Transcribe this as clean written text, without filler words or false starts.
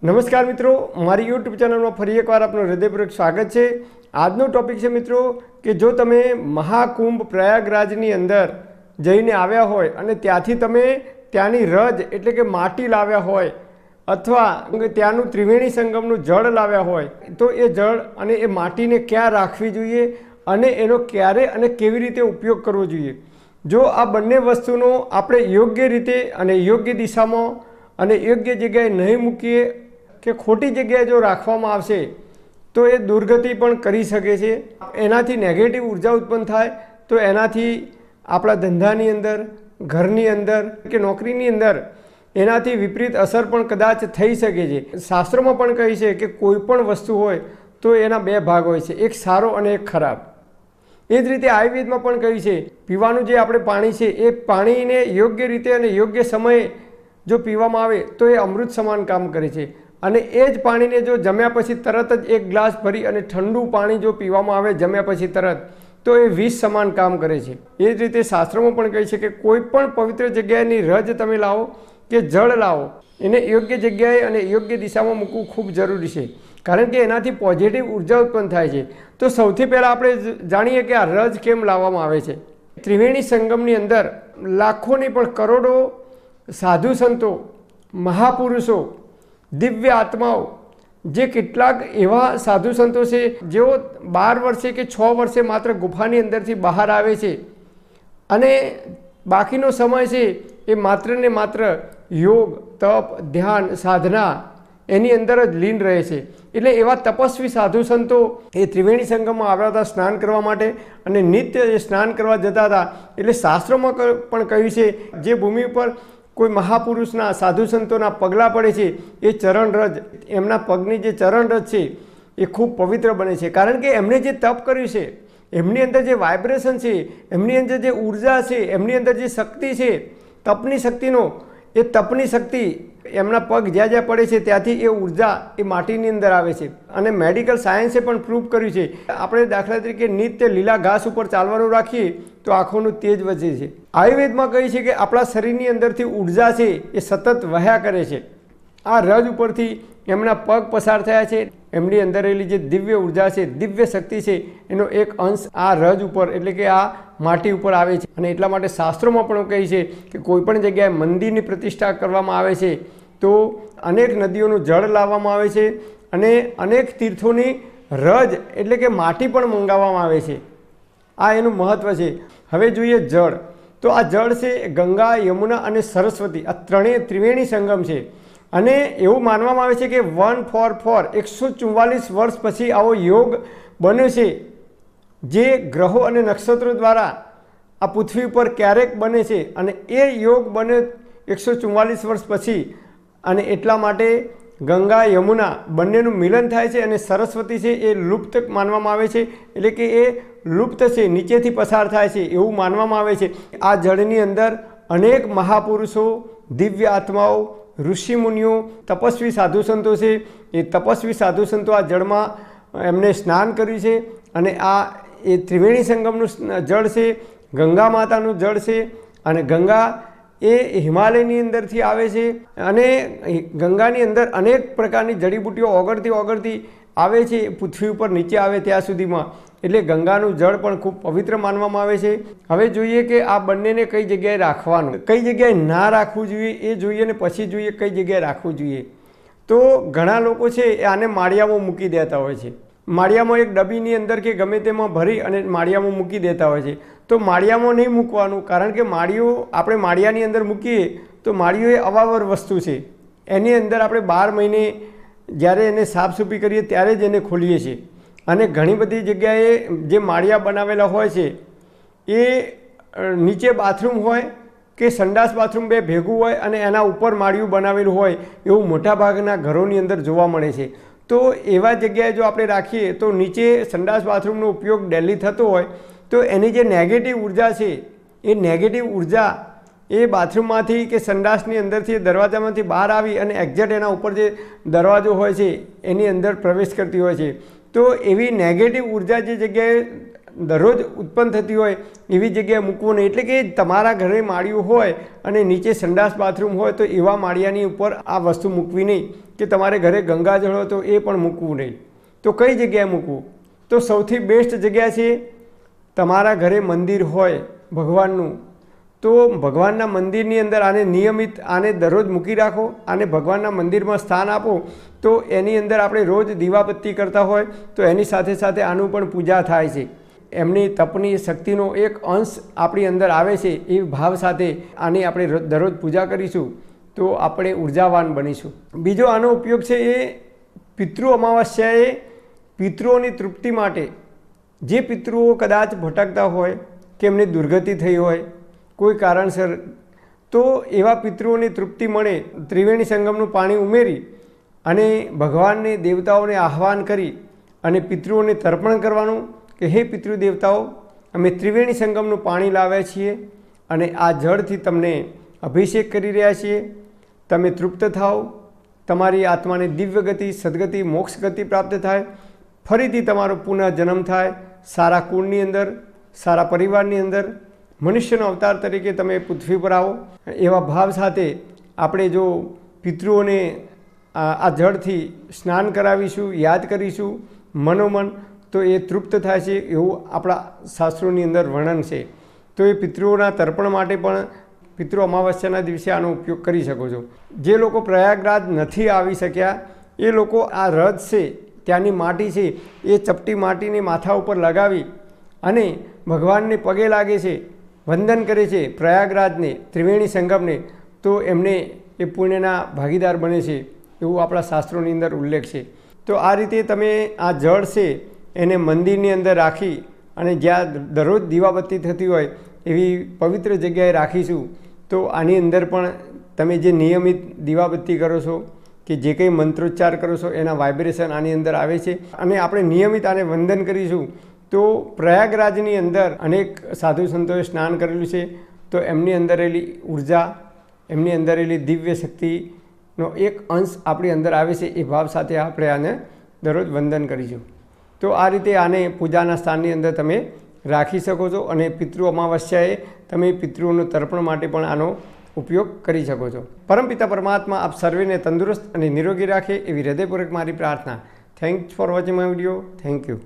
નમસ્કાર મિત્રો, મારી યુટ્યુબ ચેનલમાં ફરી એકવાર આપનું હૃદયપૂર્વક સ્વાગત છે। આજનો ટોપિક છે મિત્રો કે જો તમે મહાકુંભ પ્રયાગરાજની અંદર જઈને આવ્યા હોય અને ત્યાંથી તમે ત્યાંની રજ એટલે કે માટી લાવ્યા હોય અથવા ત્યાંનું ત્રિવેણી સંગમનું જળ લાવ્યા હોય તો એ જળ અને એ માટીને ક્યાં રાખવી જોઈએ અને એનો ક્યારે અને કેવી રીતે ઉપયોગ કરવો જોઈએ। જો આ બંને વસ્તુનો આપણે યોગ્ય રીતે અને યોગ્ય દિશામાં અને યોગ્ય જગ્યાએ નહીં મૂકીએ કે ખોટી જગ્યાએ જો રાખવામાં આવશે તો એ દુર્ગતિ પણ કરી શકે છે। એનાથી નેગેટિવ ઉર્જા ઉત્પન્ન થાય તો એનાથી આપણા ધંધાની અંદર, ઘરની અંદર કે નોકરીની અંદર એનાથી વિપરીત અસર પણ કદાચ થઈ શકે છે। શાસ્ત્રોમાં પણ કહે છે કે કોઈ પણ વસ્તુ હોય તો એના બે ભાગ હોય છે, એક સારો અને એક ખરાબ। એ જ રીતે આયુર્વેદમાં પણ કહ્યું છે પીવાનું જે આપણે પાણી છે એ પાણીને યોગ્ય રીતે અને યોગ્ય સમયે જો પીવામાં આવે તો એ અમૃત સમાન કામ કરે છે અને એ જ પાણીને જો જમ્યા પછી તરત જ એક ગ્લાસ ભરી અને ઠંડુ પાણી જો પીવામાં આવે જમ્યા પછી તરત તો એ વિષ સમાન કામ કરે છે। એ જ રીતે શાસ્ત્રોમાં પણ કહે છે કે કોઈ પણ પવિત્ર જગ્યાએની રજ તમે લાવો કે જળ લાવો એને યોગ્ય જગ્યાએ અને યોગ્ય દિશામાં મૂકવું ખૂબ જરૂરી છે, કારણ કે એનાથી પોઝિટિવ ઉર્જા ઉત્પન્ન થાય છે। તો સૌથી પહેલાં આપણે જાણીએ કે આ રજ કેમ લાવવામાં આવે છે। ત્રિવેણી સંગમની અંદર લાખોની પણ કરોડો સાધુ સંતો, મહાપુરુષો, દિવ્ય આત્માઓ, જે કેટલાક એવા સાધુ સંતો છે જેઓ 12 વર્ષે કે 6 વર્ષે માત્ર ગુફાની અંદરથી બહાર આવે છે અને બાકીનો સમય છે એ માત્ર ને માત્ર યોગ, તપ, ધ્યાન, સાધના એની અંદર જ લીન રહે છે। એટલે એવા તપસ્વી સાધુ સંતો એ ત્રિવેણી સંગમમાં આવ્યા હતા સ્નાન કરવા માટે અને નિત્ય એ સ્નાન કરવા જતા હતા। એટલે શાસ્ત્રોમાં પણ કહ્યું છે જે ભૂમિ ઉપર કોઈ મહાપુરુષના, સાધુ સંતોના પગલાં પડે છે એ ચરણરજ, એમના પગની જે ચરણરજ છે એ ખૂબ પવિત્ર બને છે, કારણ કે એમણે જે તપ કર્યું છે, એમની અંદર જે વાઇબ્રેશન છે, એમની અંદર જે ઉર્જા છે, એમની અંદર જે શક્તિ છે તપની શક્તિનો, એ તપની શક્તિ એમના પગ જ્યાં જ્યાં પડે છે ત્યાંથી એ ઉર્જા એ માટીની અંદર આવે છે અને મેડિકલ સાયન્સે પણ પ્રૂવ કર્યું છે। આપણે દાખલા તરીકે નિત્ય લીલા ઘાસ ઉપર ચાલવાનું રાખીએ તો આંખોનું તેજ વધે છે। આયુર્વેદમાં કહે છે કે આપણા શરીરની અંદરથી ઉર્જા છે એ સતત વહ્યા કરે છે। આ રજ ઉપરથી એમના પગ પસાર થયા છે, એમની અંદર રહેલી જે દિવ્ય ઉર્જા છે, દિવ્ય શક્તિ છે એનો એક અંશ આ રજ ઉપર એટલે કે આ માટી ઉપર આવે છે અને એટલા માટે શાસ્ત્રોમાં પણ કહે છે કે કોઈ પણ જગ્યાએ મંદિરની પ્રતિષ્ઠા કરવામાં આવે છે તો અનેક નદીઓનું જળ લાવવામાં આવે છે અને અનેક તીર્થોની રજ એટલે કે માટી પણ મંગાવવામાં આવે છે। આ એનું મહત્ત્વ છે। હવે જોઈએ જળ, તો આ જળ છે ગંગા, યમુના અને સરસ્વતી, આ ત્રણેય ત્રિવેણી સંગમ છે અને એવું માનવામાં આવે છે કે 144 વર્ષ પછી આવો યોગ બન્યો છે જે ગ્રહો અને નક્ષત્રો દ્વારા આ પૃથ્વી ઉપર ક્યારેક બને છે અને એ યોગ બને 144 વર્ષ પછી અને એટલા માટે ગંગા, યમુના બંનેનું મિલન થાય છે અને સરસ્વતી છે એ લુપ્ત માનવામાં આવે છે, એટલે કે એ લુપ્ત છે, નીચેથી પસાર થાય છે એવું માનવામાં આવે છે। આ જળની અંદર અનેક મહાપુરુષો, દિવ્ય આત્માઓ, ઋષિમુનિઓ, તપસ્વી સાધુ સંતો છે, એ તપસ્વી સાધુ સંતો આ જળમાં એમને સ્નાન કર્યું છે અને આ એ ત્રિવેણી સંગમનું જળ છે, ગંગા માતાનું જળ છે અને ગંગા એ હિમાલયની અંદરથી આવે છે અને ગંગાની અંદર અનેક પ્રકારની જડીબુટ્ટીઓ ઓગળતી આવે છે પૃથ્વી ઉપર નીચે આવે ત્યાં સુધીમાં, એટલે ગંગાનું જળ પણ ખૂબ પવિત્ર માનવામાં આવે છે। હવે જોઈએ કે આ બંનેને કઈ જગ્યાએ રાખવાનું, કઈ જગ્યાએ ના રાખવું જોઈએ એ જોઈએ ને પછી જોઈએ કઈ જગ્યાએ રાખવું જોઈએ। તો ઘણા લોકો છે એ આને માળિયામાં મૂકી દેતા હોય છે, માળિયામાં એક ડબ્બીની અંદર કે ગમે તેમાં ભરી અને માળિયામાં મૂકી દેતા હોય છે। તો માળિયામાં નહીં મૂકવાનું, કારણ કે માળિયો આપણે માળિયાની અંદર મૂકીએ તો માળિયો એ અવાવર વસ્તુ છે, એની અંદર આપણે 12 મહિને જ્યારે એને સાફસૂફી કરીએ ત્યારે જ એને ખોલીએ છીએ અને ઘણી બધી જગ્યાએ જે માળિયા બનાવેલા હોય છે એ નીચે બાથરૂમ હોય કે સંડાસ બાથરૂમ બે ભેગું હોય અને એના ઉપર માળિયું બનાવેલું હોય એવું મોટાભાગના ઘરોની અંદર જોવા મળે છે। તો એવા જગ્યાએ જો આપણે રાખીએ તો નીચે સંડાસ બાથરૂમનો ઉપયોગ ડેલી થતો હોય તો એની જે નેગેટિવ ઉર્જા છે એ નેગેટિવ ઉર્જા એ બાથરૂમમાંથી કે સંડાસની અંદરથી દરવાજામાંથી બહાર આવી અને એક્ઝેક્ટ એના ઉપર જે દરવાજો હોય છે એની અંદર પ્રવેશ કરતી હોય છે। તો એવી નેગેટિવ ઉર્જા જે જગ્યાએ દરરોજ ઉત્પન્ન થતી હોય એવી જગ્યાએ મૂકવું નહીં. એટલે કે તમારા ઘરે માળિયું હોય અને નીચે સંડાસ બાથરૂમ હોય તો એવા માળિયાની ઉપર આ વસ્તુ મૂકવી નહીં. કે તમારે ઘરે ગંગાજળ હોય તો એ પણ મૂકવું નહીં. તો કઈ જગ્યાએ મૂકવું? તો સૌથી બેસ્ટ જગ્યા છે તમારા ઘરે મંદિર હોય ભગવાનનું, તો ભગવાનના મંદિરની અંદર આને નિયમિત આને દરરોજ મૂકી રાખો. આને ભગવાનના મંદિરમાં સ્થાન આપો તો એની અંદર આપણે રોજ દીવાબત્તી કરતા હોય તો એની સાથે સાથે આનું પણ પૂજા થાય છે. એમની તપની શક્તિનો એક અંશ આપણી અંદર આવે છે. એ ભાવ સાથે આની આપણે દરરોજ પૂજા કરીશું તો આપણે ઉર્જાવાન બનીશું. બીજો આનો ઉપયોગ છે એ પિતૃ અમાવસ્યાએ પિતૃઓની તૃપ્તિ માટે, જે પિતૃઓ કદાચ ભટકતા હોય કે એમની દુર્ગતિ થઈ હોય કોઈ કારણસર, તો એવા પિતૃઓની તૃપ્તિ મળે ત્રિવેણી સંગમનું પાણી ઉમેરી અને ભગવાનને દેવતાઓને આહ્વાન કરી અને પિતૃઓને તર્પણ કરવાનું કે હે પિતૃ દેવતાઓ, અમે ત્રિવેણી સંગમનું પાણી લાવ્યા છીએ અને આ જળથી તમને અભિષેક કરી રહ્યા છીએ. તમે તૃપ્ત થાઓ, તમારી આત્માને દિવ્ય ગતિ, સદગતિ, મોક્ષ ગતિ પ્રાપ્ત થાય, ફરીથી તમારો પુનઃ જન્મ થાય, સારા કુળની અંદર, સારા પરિવારની અંદર મનુષ્યનો અવતાર તરીકે તમે પૃથ્વી પર આવો. એવા ભાવ સાથે આપણે જો પિતૃઓને આ જળથી સ્નાન કરાવીશું, યાદ કરીશું મનોમન, તો એ તૃપ્ત થાય છે એવું આપણા શાસ્ત્રોની અંદર વર્ણન છે. તો એ પિતૃઓના તર્પણ માટે પણ પિતૃ અમાવસ્યાના દિવસે આનો ઉપયોગ કરી શકો છો. જે લોકો પ્રયાગરાજ નથી આવી શક્યા એ લોકો આ રથ છે ત્યાંની માટી છે એ ચપટી માટીને માથા ઉપર લગાવી અને ભગવાનને પગે લાગે છે, વંદન કરે છે પ્રયાગરાજને, ત્રિવેણી સંગમને, તો એમને એ પુણ્યના ભાગીદાર બને છે એવું આપણા શાસ્ત્રોની અંદર ઉલ્લેખ છે. તો આ રીતે તમે આ જળ છે એને મંદિરની અંદર રાખી અને જ્યાં દરરોજ દીવાબત્તી થતી હોય એવી પવિત્ર જગ્યાએ રાખીશું તો આની અંદર પણ તમે જે નિયમિત દીવાબત્તી કરો છો કે જે કંઈ મંત્રોચ્ચાર કરો છો એના વાઇબ્રેશન આની અંદર આવે છે અને આપણે નિયમિત આને વંદન કરીશું તો પ્રયાગરાજની અંદર અનેક સાધુ સંતોએ સ્નાન કરેલું છે તો એમની અંદર રહેલી ઉર્જા, એમની અંદર રહેલી દિવ્ય શક્તિનો એક અંશ આપણી અંદર આવે છે. એ ભાવ સાથે આપણે આને દરરોજ વંદન કરીશું. તો આ રીતે આને પૂજાના સ્થાનની અંદર તમે રાખી શકો છો અને પિતૃ અમાવસ્યાએ તમે પિતૃઓનું તર્પણ માટે પણ આનો ઉપયોગ કરી શકો છો. પરમપિતા પરમાત્મા આપ સર્વેને તંદુરસ્ત અને નિરોગી રાખે એવી હૃદયપૂર્વક મારી પ્રાર્થના. Thanks for watching my video. Thank you.